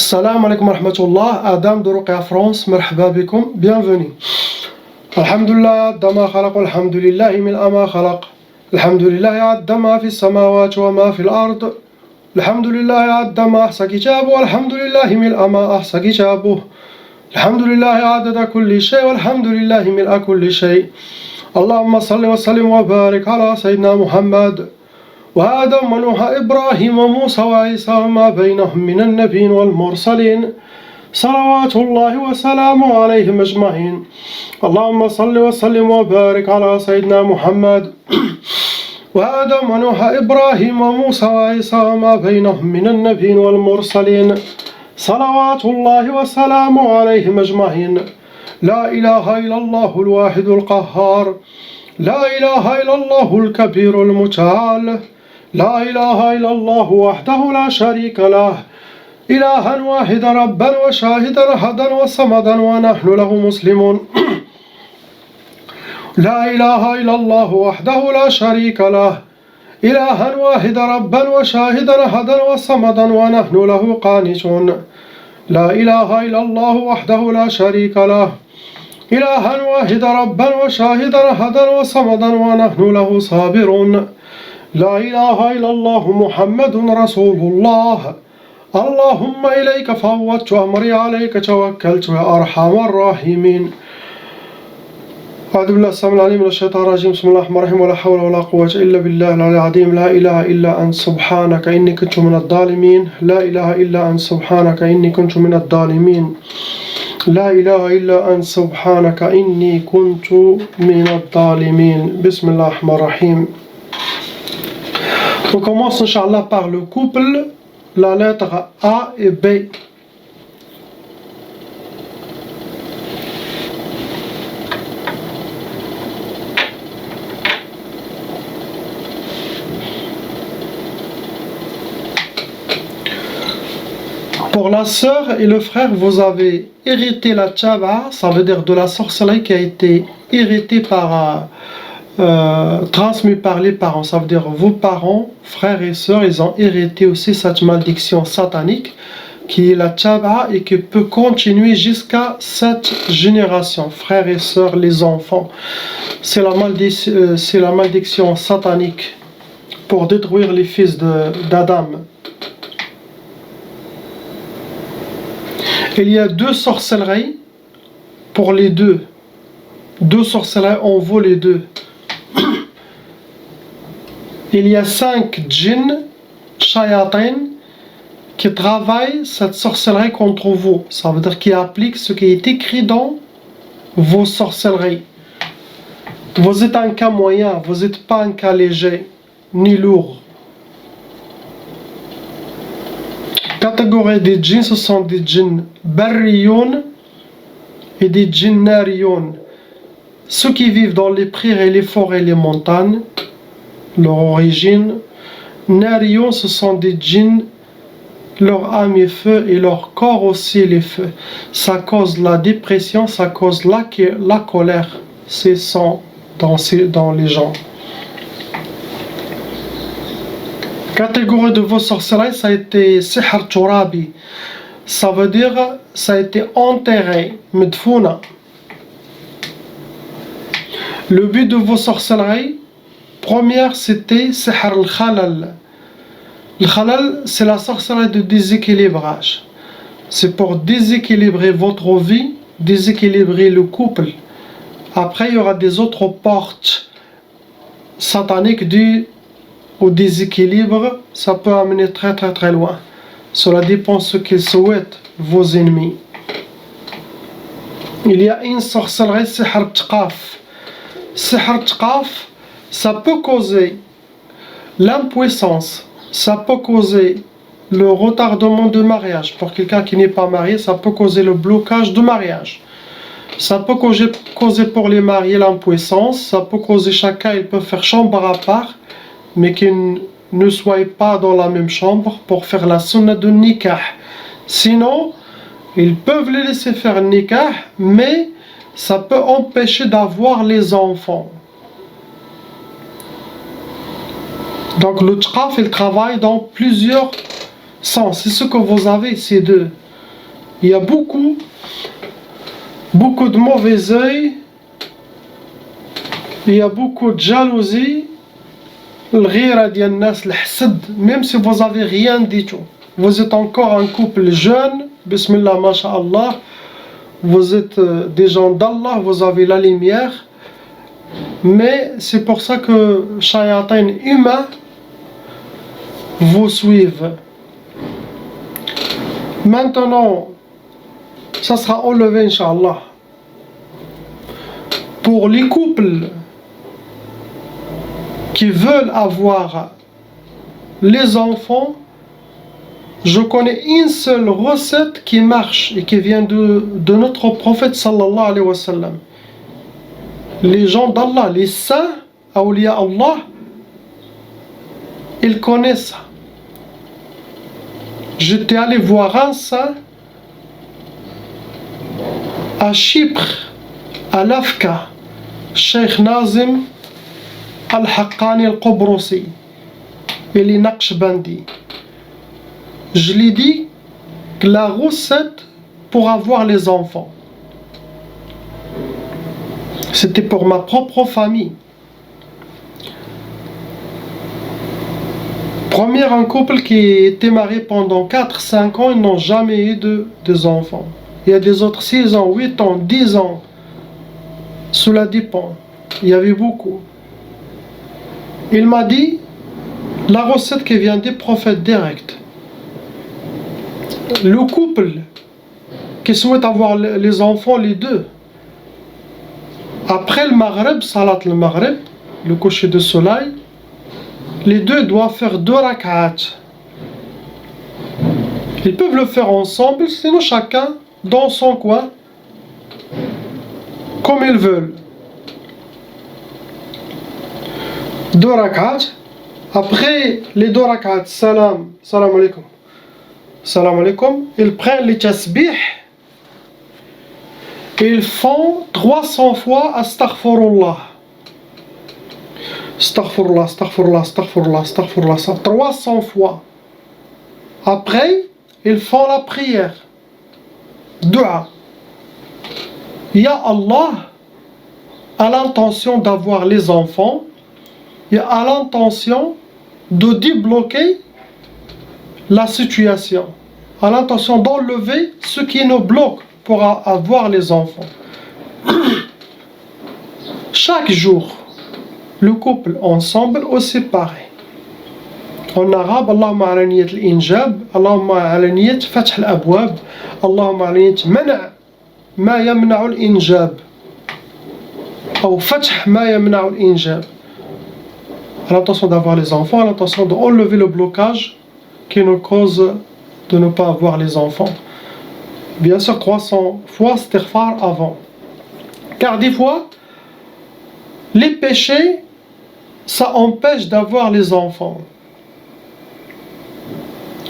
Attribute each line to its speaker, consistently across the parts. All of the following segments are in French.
Speaker 1: Assalamu alaikum wa rahmatullah, Adam de Ruqya France, marhaba bikum, bienvenue. Alhamdulillah, Addama khalaq, alhamdulillahi mil'a ma khalaq. Alhamdulillahi addama fi samawati wa ma fi al-ard. Alhamdulillahi addama ahsa kitabu, alhamdulillahi mil'a ma ahsa kitabu. Alhamdulillahi adada kulli shay, walhamdulillahi mil'a kulli shay. Allahumma salli wa sallim wa barik ala Sayyidina Muhammad. وآدم ونوح إبراهيم وموسى وعيسى وما بينهم من النبيين والمرسلين صلوات الله وسلامه عليهم أجمعين. اللهم صل وسلم وبارك على سيدنا محمد وآدم ونوح إبراهيم وموسى وعيسى وما بينهم من النبيين والمرسلين صلوات الله وسلامه عليهم أجمعين. لا إله إلا الله الواحد القهار، لا إله إلا الله الكبير المتعال، لا إله إلا الله وحده لا شريك له، إلها واحدا ربا وشاهدا أحدا وصمدا ونحن له مسلمون. لا إله إلا الله وحده لا شريك له، إلها واحدا ربا وشاهدا أحدا وصمدا ونحن له قانتون. لا إله إلا الله وحده لا شريك له، إلها واحدا ربا وشاهدا أحدا وصمدا ونحن له صابرون. لا إله إلا الله محمد رسول الله. اللهم إليك فوضت أمري عليك توكلت يا أرحم الراحمين. أعوذ بالله السميع العليم من الشيطان الرجيم. بسم الله الرحمن الرحيم. ولا حول ولا قوة إلا بالله العلي العظيم. لا إله إلا أنت سبحانك إني كنت من الظالمين. لا إله إلا أنت سبحانك إني كنت من الظالمين. لا إله إلا أنت سبحانك إني كنت من الظالمين. بسم الله الرحمن الرحيم. On commence Inch'Allah par le couple, la lettre A et B. Pour la sœur et le frère, vous avez hérité la tchaba, ça veut dire de la sorcellerie qui a été héritée par transmis par les parents, ça veut dire vos parents, frères et sœurs, ils ont hérité aussi cette malédiction satanique qui est la tchaba et qui peut continuer jusqu'à cette génération, frères et sœurs, les enfants. C'est la malédiction satanique pour détruire les fils d'Adam. Il y a deux sorcelleries pour les deux. Deux sorcelleries, on vaut les deux. Il y a 5 djinns, shayatin, qui travaillent cette sorcellerie contre vous. Ça veut dire qu'ils appliquent ce qui est écrit dans vos sorcelleries. Vous êtes un cas moyen, vous n'êtes pas un cas léger, ni lourd. Catégorie des djinns, ce sont des djinns barriyoun et des djinns nariyoun. Ceux qui vivent dans les prairies, les forêts, les montagnes, leur origine. Nariyon, ce sont des djinns, leur âme est feu et leur corps aussi les feux. Ça cause la dépression, ça cause la colère. C'est ça dans les gens. Catégorie de vos sorcelleries, ça a été sihr turabi. Ça veut dire, ça a été enterré, medfouna. Le but de vos sorcelleries, première, c'était sihr al-khalal. Le khalal, c'est la sorcellerie de déséquilibrage. C'est pour déséquilibrer votre vie, déséquilibrer le couple. Après, il y aura des autres portes sataniques dues au déséquilibre. Ça peut amener très très très loin. Cela dépend de ce qu'ils souhaitent, vos ennemis. Il y a une sorcellerie, sihr tqaf. Sihr tqaf, ça peut causer l'impuissance, ça peut causer le retardement de mariage. Pour quelqu'un qui n'est pas marié, ça peut causer le blocage de mariage. Ça peut causer pour les mariés l'impuissance, ça peut causer chacun, il peut faire chambre à part, mais qu'ils ne soient pas dans la même chambre pour faire la sunna de nikah. Sinon, ils peuvent les laisser faire nikah, mais ça peut empêcher d'avoir les enfants. Donc le tqaf, il travaille dans plusieurs sens. C'est ce que vous avez, ces deux. Il y a beaucoup de mauvais œil, il y a beaucoup de jalousie, même si vous n'avez rien dit tout. Vous êtes encore un couple jeune, bismillah, masha'Allah, vous êtes des gens d'Allah, vous avez la lumière, mais c'est pour ça que shayatin humains vous suivent. Maintenant, ça sera enlevé, Inch'Allah. Pour les couples qui veulent avoir les enfants, je connais une seule recette qui marche et qui vient de notre prophète sallallahu alayhi wa sallam. Les gens d'Allah, les saints, awliya Allah, ils connaissent ça. J'étais allé voir un saint à Chypre, à l'Afka, Cheikh Nazim Al-Haqqani Al-Qobrosi, et les Naqshbandi. Je lui ai dit que la recette pour avoir les enfants, c'était pour ma propre famille. Premier, un couple qui était marié pendant 4-5 ans, ils n'ont jamais eu des enfants. Il y a des autres 6 ans, 8 ans, 10 ans. Cela dépend. Il y avait beaucoup. Il m'a dit la recette qui vient des prophètes directs. Le couple qui souhaite avoir les enfants, les deux, après le Maghreb, Salat le Maghreb, le coucher de soleil, les deux doivent faire 2 rak'at. Ils peuvent le faire ensemble, sinon chacun dans son coin, comme ils veulent. 2 rak'at. Après les 2 rak'at, salam alaikum. Salam alaikum. Ils prennent les tasbih. Ils font 300 fois astaghfirullah. Astaghfirullah, astaghfirullah, astaghfirullah, astaghfirullah. 300 fois. Après, ils font la prière. Dua. Ya Allah a l'intention d'avoir les enfants. Il a l'intention de débloquer la situation. A l'intention d'enlever ce qui nous bloque pour avoir les enfants. Chaque jour, le couple ensemble ou séparé. En arabe, Allahumma ala niyat al-injab, Allahumma ala niyat fath al-abwab, Allahumma ala niyat mana' ma yamna'u al-injab, ou fath ma yamna'u al-injab. À l'intention d'avoir les enfants, à l'intention d'enlever le blocage qui nous cause de ne pas avoir les enfants. Bien sûr, 300 fois istighfar avant. Car des fois, les péchés, ça empêche d'avoir les enfants.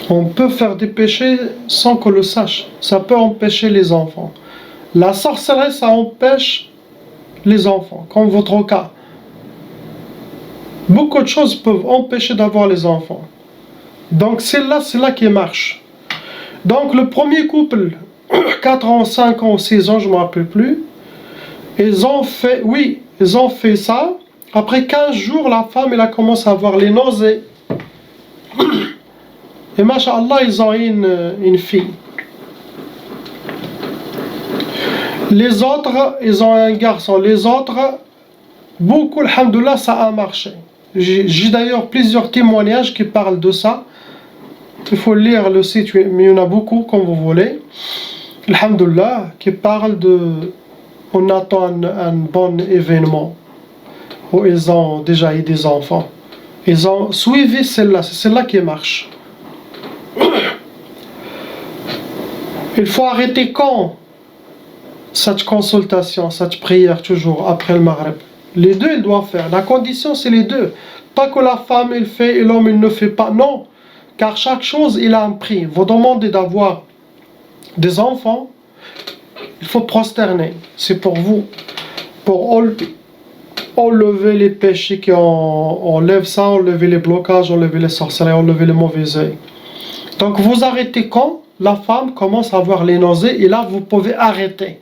Speaker 1: On peut faire des péchés sans qu'on le sache. Ça peut empêcher les enfants. La sorcellerie, ça empêche les enfants, comme votre cas. Beaucoup de choses peuvent empêcher d'avoir les enfants. Donc c'est là qui marche. Donc le premier couple, 4 ans, 5 ans, 6 ans, je ne me rappelle plus, ils ont fait ça. Après 15 jours, la femme, elle a commencé à avoir les nausées. Et masha'Allah, ils ont une fille. Les autres, ils ont un garçon. Les autres, beaucoup, alhamdoulilah, ça a marché. J'ai d'ailleurs plusieurs témoignages qui parlent de ça. Il faut lire le site, mais il y en a beaucoup, comme vous voulez. Alhamdoulilah, qui parlent on attend un bon événement où ils ont déjà eu des enfants. Ils ont suivi celle-là, c'est celle-là qui marche. Il faut arrêter quand cette consultation, cette prière toujours après le Maghreb. Les deux, ils doivent faire. La condition, c'est les deux. Pas que la femme, elle fait et l'homme, il ne fait pas. Non. Car chaque chose, il a un prix. Vous demandez d'avoir des enfants, il faut prosterner. C'est pour vous. Pour enlever les péchés qui enlèvent ça, enlever les blocages, enlever les sorcelleries, enlever les mauvais œils. Donc vous arrêtez quand? la femme commence à avoir les nausées et là vous pouvez arrêter.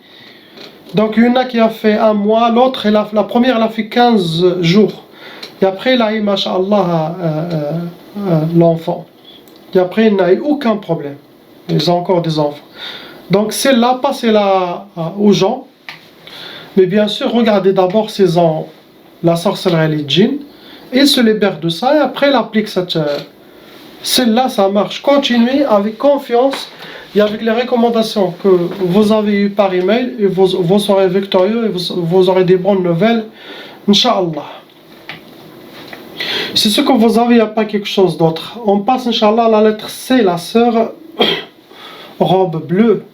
Speaker 1: Donc il y en a qui a fait un mois, l'autre, la première elle a fait 15 jours. Et après il a eu, masha'Allah, l'enfant. Et après il n'a eu aucun problème. Ils ont encore des enfants. Donc celle-là, passez-la aux gens. Mais bien sûr, regardez d'abord s'ils ont la sorcellerie et les djinns. Ils se libèrent de ça et après il applique cette... Celle-là, ça marche. Continuez avec confiance et avec les recommandations que vous avez eues par email et vous serez victorieux et vous aurez des bonnes nouvelles. Inch'Allah. C'est ce que vous avez, il n'y a pas quelque chose d'autre. On passe, Inch'Allah, à la lettre C, la sœur robe bleue.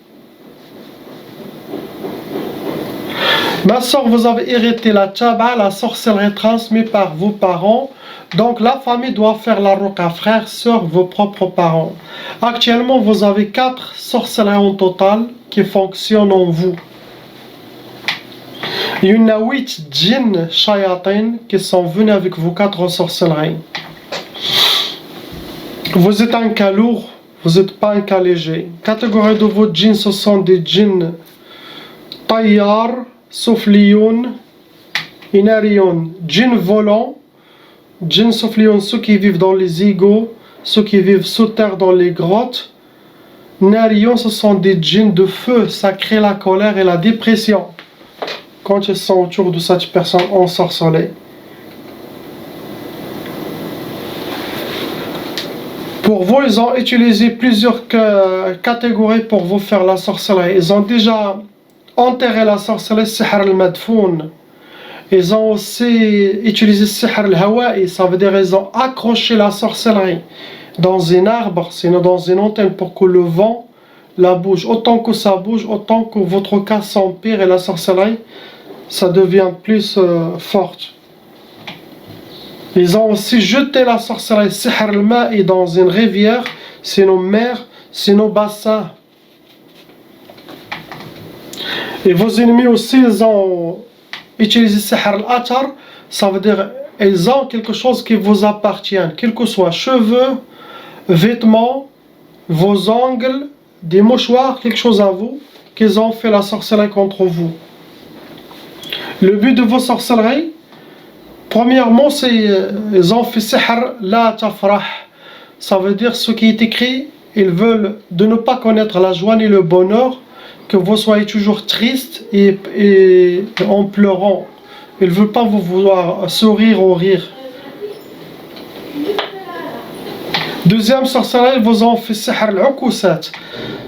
Speaker 1: Ma soeur, vous avez hérité la tchaba, la sorcellerie transmise par vos parents. Donc la famille doit faire la ruqa, frères, sœurs, vos propres parents. Actuellement, vous avez 4 sorcelleries en total qui fonctionnent en vous. Il y en a 8 djinns shayatin qui sont venus avec vos 4 sorcelleries. Vous êtes un cas lourd, vous n'êtes pas un cas léger. Catégorie de vos djinns, ce sont des djinns tayyar, Soufliyoun, Inariyoun, djinns volants, djinns Soufliyoun, ceux qui vivent dans les égouts, ceux qui vivent sous terre dans les grottes. Nariyoun, ce sont des djinns de feu, ça crée la colère et la dépression quand ils sont autour de cette personne ensorcelée. Pour vous, ils ont utilisé plusieurs catégories pour vous faire la sorcellerie. Ils ont déjà enterré la sorcellerie sihr al-madfoun. Ils ont aussi utilisé sihr al-hawa'i, ça veut dire ils ont accroché la sorcellerie dans un arbre, sinon dans une antenne pour que le vent la bouge. Autant que ça bouge, autant que votre cas s'empire et la sorcellerie, ça devient plus forte. Ils ont aussi jeté la sorcellerie sihr al-ma'i dans une rivière, c'est nos mers, c'est nos bassins. Et vos ennemis aussi, ils ont utilisé sihr al-atar, ça veut dire ils ont quelque chose qui vous appartient, quel que soit cheveux, vêtements, vos ongles, des mouchoirs, quelque chose à vous, qu'ils ont fait la sorcellerie contre vous. Le but de vos sorcelleries, premièrement, c'est ils ont fait sihr la tafrah, ça veut dire ce qui est écrit, ils veulent de ne pas connaître la joie ni le bonheur, que vous soyez toujours triste et en pleurant. Ils ne veulent pas vous voir sourire ou rire. Deuxième sorcellerie, ils vous ont fait sihr al-ukusat.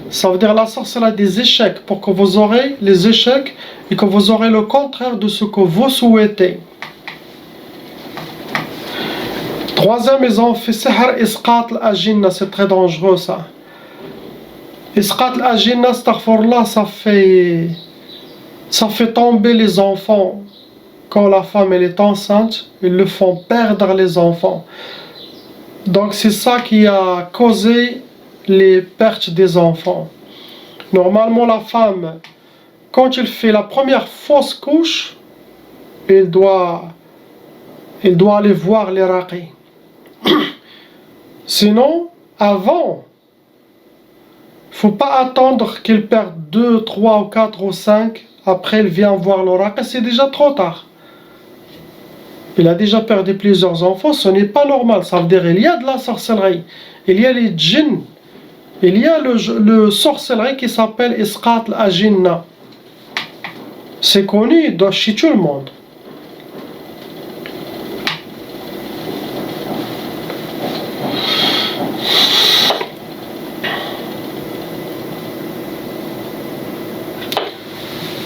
Speaker 1: Ça veut dire la sorcellerie des échecs, pour que vous aurez les échecs et que vous aurez le contraire de ce que vous souhaitez. Troisième, ils ont fait sihr isqat al-ajinna, c'est très dangereux ça. Isqat al-ajinna, astaghfirullah, ça fait tomber les enfants. Quand la femme elle est enceinte, ils le font perdre les enfants. Donc c'est ça qui a causé les pertes des enfants. Normalement la femme, quand elle fait la première fausse couche, elle doit aller voir les raqis. Sinon, avant, faut pas attendre qu'elle perde 2, 3 ou 4 ou 5, après elle vient voir le raqi, c'est déjà trop tard. Il a déjà perdu plusieurs enfants, ce n'est pas normal. Ça veut dire qu'il y a de la sorcellerie, il y a les djinns, il y a le sorcellerie qui s'appelle isqat al-ajinna. C'est connu chez tout le monde.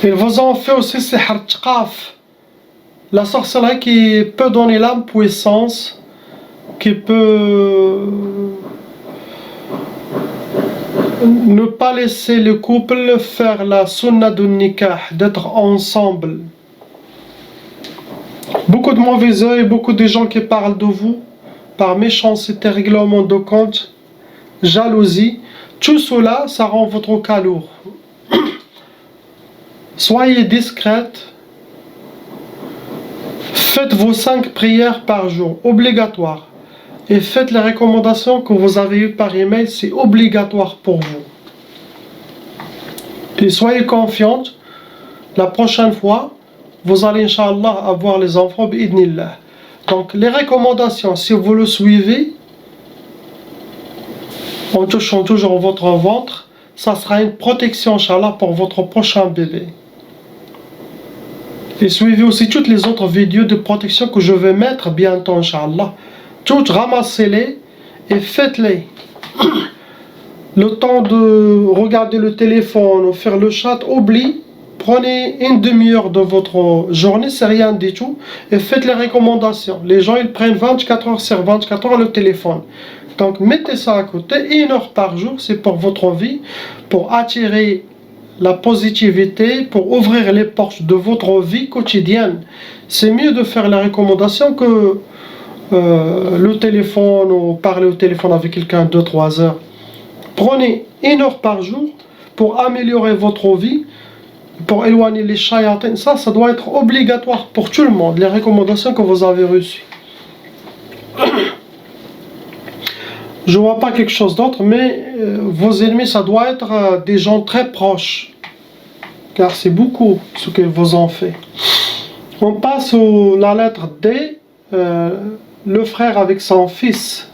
Speaker 1: Ils vous ont fait aussi sihr tqaf, la sorcellerie qui peut donner l'âme puissance, qui peut ne pas laisser le couple faire la sunna du nikah, d'être ensemble. Beaucoup de mauvais œil, beaucoup de gens qui parlent de vous par méchanceté, règlement de compte, jalousie, tout cela, ça rend votre cas lourd. Soyez discrète. Faites vos 5 prières par jour, obligatoire. Et faites les recommandations que vous avez eues par email, c'est obligatoire pour vous. Et soyez confiante, la prochaine fois, vous allez, Inch'Allah, avoir les enfants, bi'idnillah. Donc, les recommandations, si vous le suivez, en touchant toujours votre ventre, ça sera une protection, Inch'Allah, pour votre prochain bébé. Et suivez aussi toutes les autres vidéos de protection que je vais mettre bientôt, Inch'Allah. Toutes, ramassez-les et faites-les. Le temps de regarder le téléphone ou faire le chat, oublie. Prenez une demi-heure de votre journée, c'est rien du tout, et faites les recommandations. Les gens, ils prennent 24 heures sur 24 heures le téléphone. Donc, mettez ça à côté, 1 heure par jour, c'est pour votre vie, pour attirer la positivité, pour ouvrir les portes de votre vie quotidienne. C'est mieux de faire la recommandation que le téléphone ou parler au téléphone avec quelqu'un 2-3 heures. Prenez 1 heure par jour pour améliorer votre vie, pour éloigner les shayatins. Ça doit être obligatoire pour tout le monde, les recommandations que vous avez reçues. Je vois pas quelque chose d'autre, mais vos ennemis, ça doit être des gens très proches, car c'est beaucoup ce que vous en faites. On passe à la lettre D, le frère avec son fils.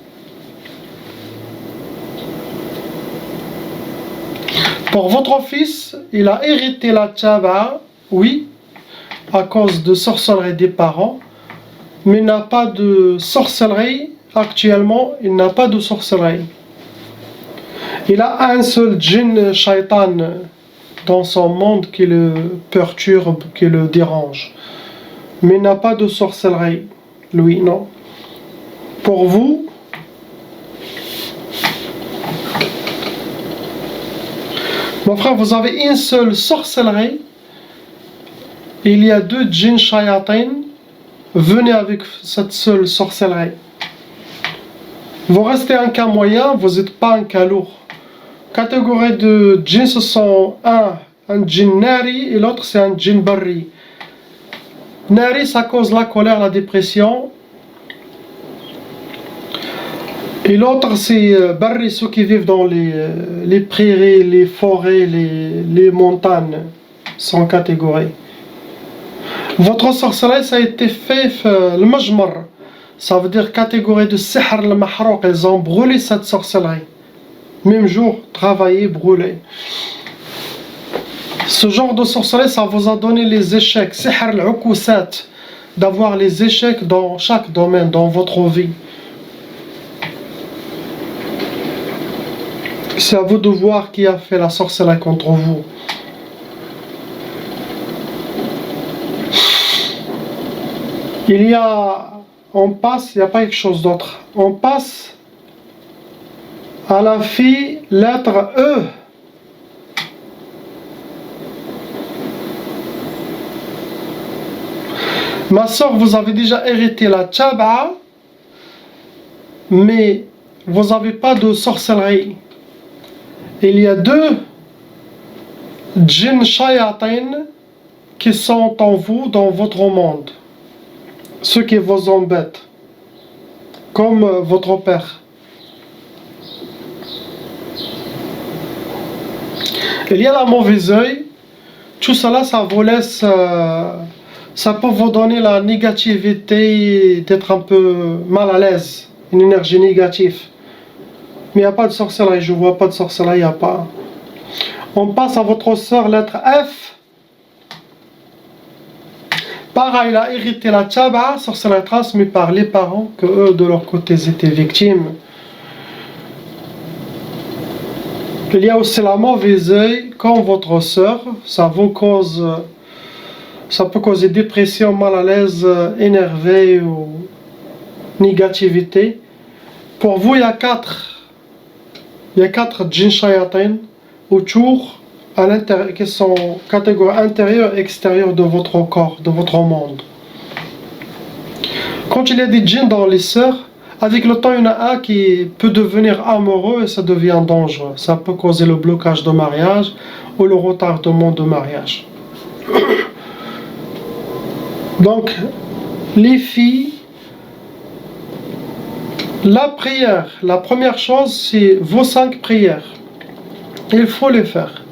Speaker 1: Pour votre fils, il a hérité la tchaba, oui, à cause de sorcellerie des parents, mais il n'a pas de sorcellerie. Actuellement, il n'a pas de sorcellerie. Il a un seul djinn shaitan dans son monde qui le perturbe, qui le dérange. Mais il n'a pas de sorcellerie, lui, non. Pour vous, mon frère, vous avez une seule sorcellerie. Il y a 2 djinns shayatin. Venez avec cette seule sorcellerie. Vous restez un cas moyen, vous n'êtes pas un cas lourd. Catégorie de djinns, ce sont un djinn nari et l'autre c'est un djinn barri. Nari, ça cause la colère, la dépression. Et l'autre c'est barri, ceux qui vivent dans les prairies, les forêts, les montagnes, sans catégorie. Votre sorcellerie, ça a été fait le majmar. Ça veut dire catégorie de sihr al-mahrouq. Ils ont brûlé cette sorcellerie. Même jour, travailler, brûler. Ce genre de sorcellerie, ça vous a donné les échecs. Sihr al-ukusat. D'avoir les échecs dans chaque domaine, dans votre vie. C'est à vous de voir qui a fait la sorcellerie contre vous. Il y a... On passe, il n'y a pas quelque chose d'autre. On passe à la fille, lettre E. Ma soeur, vous avez déjà hérité la tchaba, mais vous n'avez pas de sorcellerie. Il y a 2 djinns shayatin qui sont en vous, dans votre monde. Ceux qui vous embêtent, comme votre père. Il y a la mauvaise œil, tout cela, ça vous laisse, ça peut vous donner la négativité, d'être un peu mal à l'aise, une énergie négative. Mais il n'y a pas de sorcellerie, je ne vois pas de sorcellerie, il n'y a pas. On passe à votre sœur, lettre F. Pareil, il a hérité la tchaba, sorcellerie transmise par les parents, que eux, de leur côté, étaient victimes. Il y a aussi la mauvaise œil, comme votre sœur, ça peut causer dépression, mal à l'aise, énervé ou négativité. Pour vous, il y a 4 djinns shayatin autour, à l'intérieur, qui sont catégories intérieures et extérieures de votre corps, de votre monde. Quand il y a des djinns dans les sœurs, avec le temps, il y en a un qui peut devenir amoureux et ça devient dangereux. Ça peut causer le blocage de mariage ou le retardement de mariage. Donc, les filles, la prière, la première chose, c'est vos 5 prières. Il faut les faire.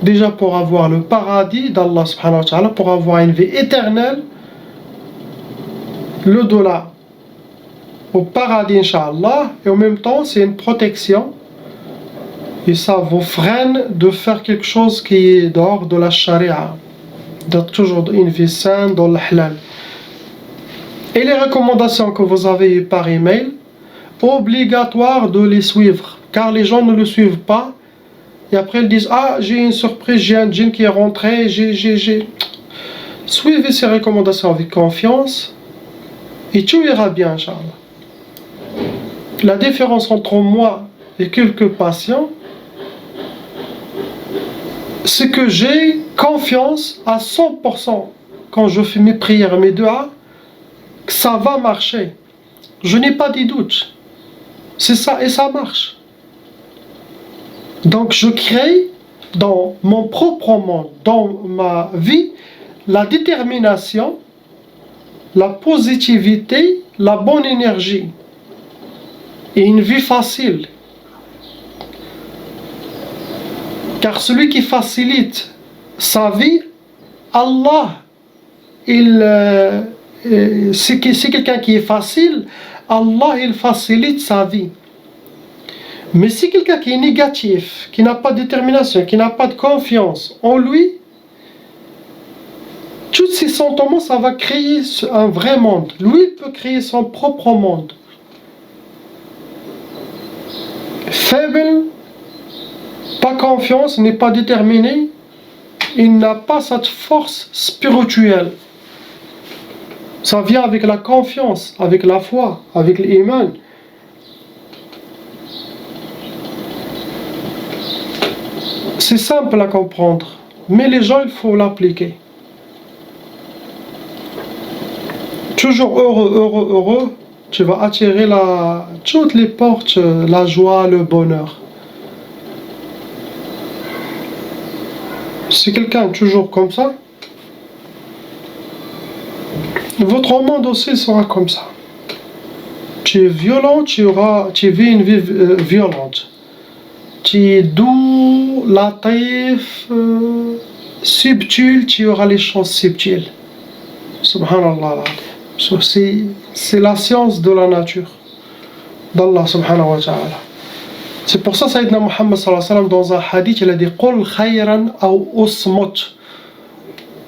Speaker 1: Déjà pour avoir le paradis d'Allah subhanahu wa ta'ala, pour avoir une vie éternelle, le dollar au paradis, Inch'Allah, et en même temps, c'est une protection. Et ça vous freine de faire quelque chose qui est dehors de la charia, d'être toujours une vie saine dans le halal. Et les recommandations que vous avez eues par email, obligatoire de les suivre, car les gens ne le suivent pas. Et après ils disent, ah, j'ai une surprise, j'ai un djinn qui est rentré, Suivez ces recommandations avec confiance, et tout ira bien, Inch'Allah. La différence entre moi et quelques patients, c'est que j'ai confiance à 100% quand je fais mes prières, mes duas, que ça va marcher. Je n'ai pas de doute. C'est ça, et ça marche. Donc je crée dans mon propre monde, dans ma vie, la détermination, la positivité, la bonne énergie et une vie facile. Car celui qui facilite sa vie, Allah, c'est quelqu'un qui est facile, Allah il facilite sa vie. Mais si quelqu'un qui est négatif, qui n'a pas de détermination, qui n'a pas de confiance en lui, tous ces sentiments, ça va créer un vrai monde. Lui, il peut créer son propre monde. Faible, pas confiance, n'est pas déterminé, il n'a pas cette force spirituelle. Ça vient avec la confiance, avec la foi, avec l'iman. C'est simple à comprendre, mais les gens, il faut l'appliquer. Toujours heureux, tu vas attirer toutes les portes, la joie, le bonheur. Si quelqu'un est toujours comme ça, votre monde aussi sera comme ça. Tu es violent, tu vis une vie violente. Tu es doux, latif, subtil, tu auras les choses subtiles. Subhanallah. C'est la science de la nature d'Allah subhanahu wa ta'ala. C'est pour ça Sayyidina Muhammad sallallahu alayhi wa sallam dans un hadith il a dit Qul khayran aw usmut.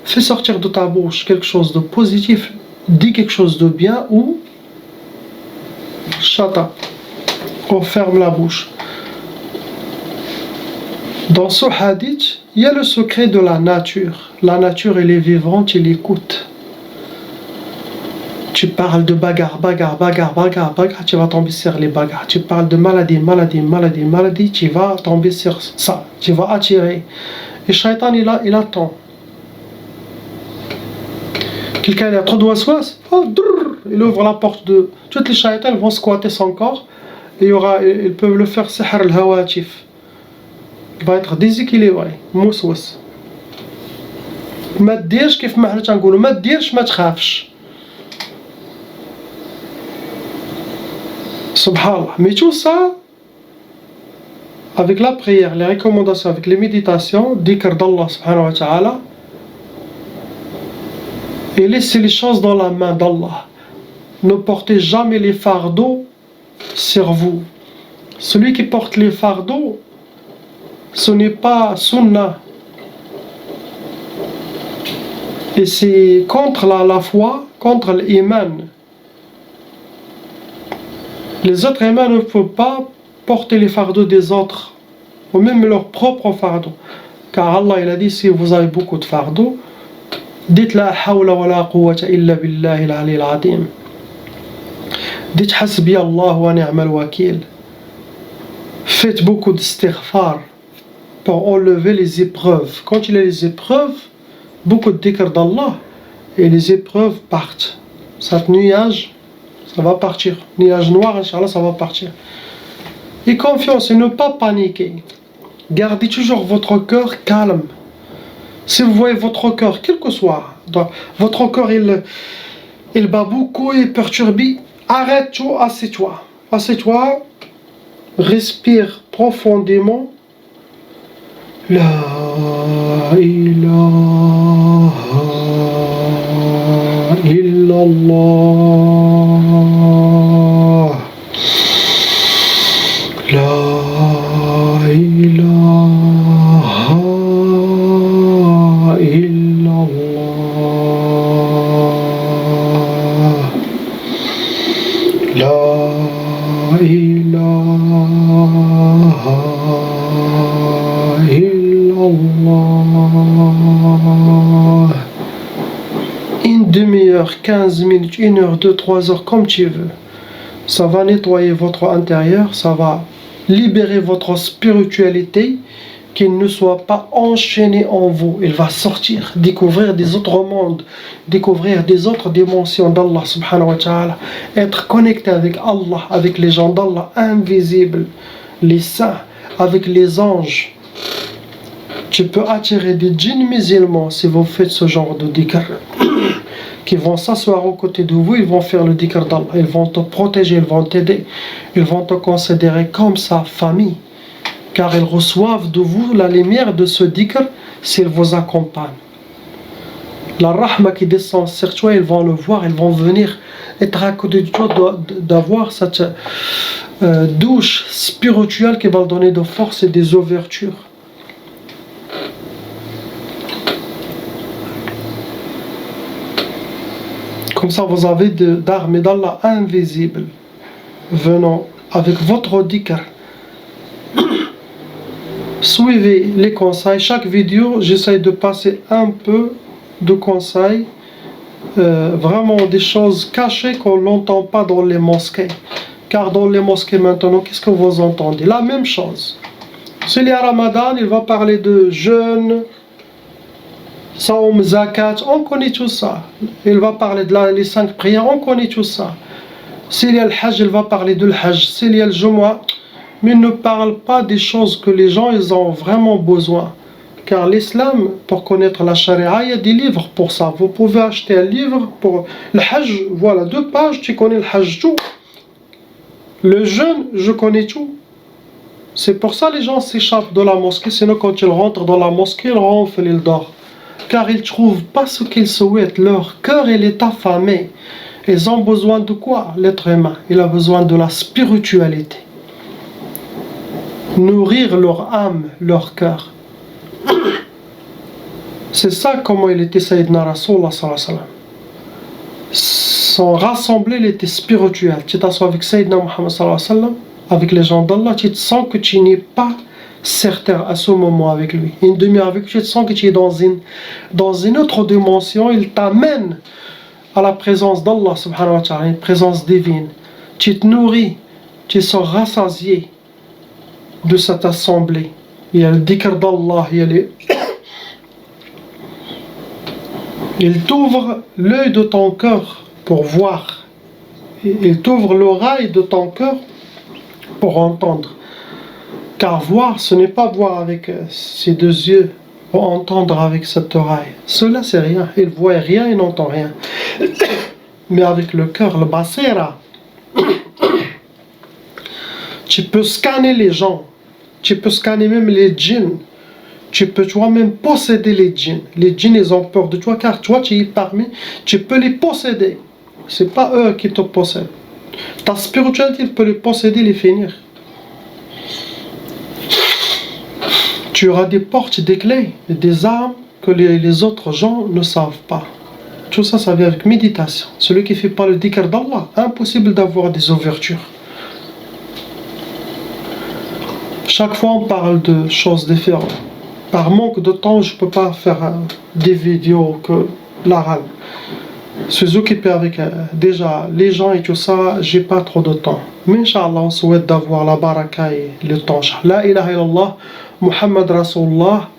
Speaker 1: Fais sortir de ta bouche quelque chose de positif, dis quelque chose de bien ou shut up, ou ferme la bouche. Dans ce hadith, il y a le secret de la nature. La nature elle est vivante, elle écoute. Tu parles de bagarre, tu vas tomber sur les bagarres. Tu parles de maladie, tu vas tomber sur ça. Tu vas attirer. Et Shaitan, il attend. Quelqu'un a trop de waswas, il ouvre la porte de... Toutes les shaitans vont squatter son corps. Et ils peuvent le faire sihr al-hawatif. Il va être déséquilibré, موسوس. ما تديرش كيف ما حنا تنقولوا ما تديرش ما تخافش. Subhanallah. Mais tout ça, avec la prière, les recommandations, avec les méditations, dhikr d'Allah subhanahu wa ta'ala, et laissez les choses dans la main d'Allah. Ne portez jamais les fardeaux sur vous. Celui qui porte les fardeaux, ce n'est pas sunnah. Et c'est contre la foi, contre l'iman. Les autres imams ne peuvent pas porter les fardeaux des autres, ou même leurs propres fardeaux. Car Allah il a dit, si vous avez beaucoup de fardeaux, dites la hawla wa la quwwata illa billahi al-ali al-azim. Dites hasbi Allah wa ni'mal wakil. Faites beaucoup d'istighfar pour enlever les épreuves. Quand il y a les épreuves, beaucoup de dhikr d'Allah, et les épreuves partent. Cet nuage, ça va partir. Nuage noir, Inch'Allah, ça va partir. Et confiance, et ne pas paniquer. Gardez toujours votre cœur calme. Si vous voyez votre cœur, quel que soit, votre cœur il bat beaucoup, il est perturbé, arrête tout, assieds-toi. Assieds-toi, respire profondément. La ilaha illallah. La ilaha illallah. La ilaha illallah. Une demi-heure, 15 minutes, 1 heure, 2, 3 heures, comme tu veux. Ça va nettoyer votre intérieur, ça va libérer votre spiritualité, qu'il ne soit pas enchaîné en vous. Il va sortir, découvrir des autres mondes, découvrir des autres dimensions d'Allah subhanahu wa ta'ala, être connecté avec Allah, avec les gens d'Allah invisibles, les saints, avec les anges. Tu peux attirer des djinns musulmans si vous faites ce genre de dhikr, qui vont s'asseoir aux côtés de vous, ils vont faire le dhikr d'Allah, ils vont te protéger, ils vont t'aider, ils vont te considérer comme sa famille, car ils reçoivent de vous la lumière de ce dhikr s'ils vous accompagnent. La rahma qui descend sur toi, ils vont le voir, ils vont venir être à côté de toi, d'avoir cette douche spirituelle qui va leur donner de force et des ouvertures. Comme ça, vous avez d'armes d'Allah invisibles venant avec votre dhikr. Suivez les conseils. Chaque vidéo, j'essaie de passer un peu de conseils, vraiment des choses cachées qu'on n'entend pas dans les mosquées. Car dans les mosquées maintenant, qu'est-ce que vous entendez? La même chose. S'il y a Ramadan, il va parler de jeûne, Saum, Zakat, on connaît tout ça. Il va parler de les 5 prières, on connaît tout ça. S'il y a le Hajj, il va parler de le Hajj. S'il y a le Jumu'ah, mais il ne parle pas des choses que les gens ils ont vraiment besoin. Car l'islam, pour connaître la charia, il y a des livres pour ça. Vous pouvez acheter un livre pour le Hajj, voilà, 2 pages, tu connais le Hajj tout. Le jeûne, je connais tout. C'est pour ça que les gens s'échappent de la mosquée, sinon quand ils rentrent dans la mosquée, ils ronflent, ils dorment. Car ils ne trouvent pas ce qu'ils souhaitent. Leur cœur il est affamé. Ils ont besoin de quoi? L'être humain, il a besoin de la spiritualité. Nourrir leur âme, leur cœur. C'est ça comment il était Sayyidina Rasulullah sallallahu alayhi wa sallam. Son rassemblé, il était spirituel. Tu t'assois avec Sayyidina Muhammad sallallahu alayhi wa sallam, avec les gens d'Allah, tu te sens que tu n'es pas certain à ce moment avec lui. Une demi-heure avec lui, tu te sens que tu es dans une autre dimension. Il t'amène à la présence d'Allah subhanahu wa ta'ala, une présence divine. Tu te nourris, tu sors rassasié de cette assemblée. Il y a le dhikr d'Allah, il t'ouvre l'œil de ton cœur pour voir. Il t'ouvre l'oreille de ton cœur pour entendre. Car voir, ce n'est pas voir avec ses 2 yeux, ou entendre avec cette oreille. Cela, c'est rien. Il voit rien, il n'entend rien. Mais avec le cœur, le basira, tu peux scanner les gens. Tu peux scanner même les djinns. Tu peux toi-même posséder les djinns. Les djinns, ils ont peur de toi, car toi, tu es parmi. Tu peux les posséder. Ce n'est pas eux qui te possèdent. Ta spiritualité, tu peux les posséder, les finir. Tu auras des portes, des clés, des armes que les autres gens ne savent pas. Tout ça, ça vient avec méditation. Celui qui ne fait pas le dhikr d'Allah, impossible d'avoir des ouvertures. Chaque fois, on parle de choses différentes. Par manque de temps, je ne peux pas faire des vidéos que l'arabe. Je suis occupé avec déjà les gens et tout ça, j'ai pas trop de temps. Mais Inch'Allah, on souhaite d'avoir la baraka et le temps. La ilaha illallah, Muhammad Rasulullah.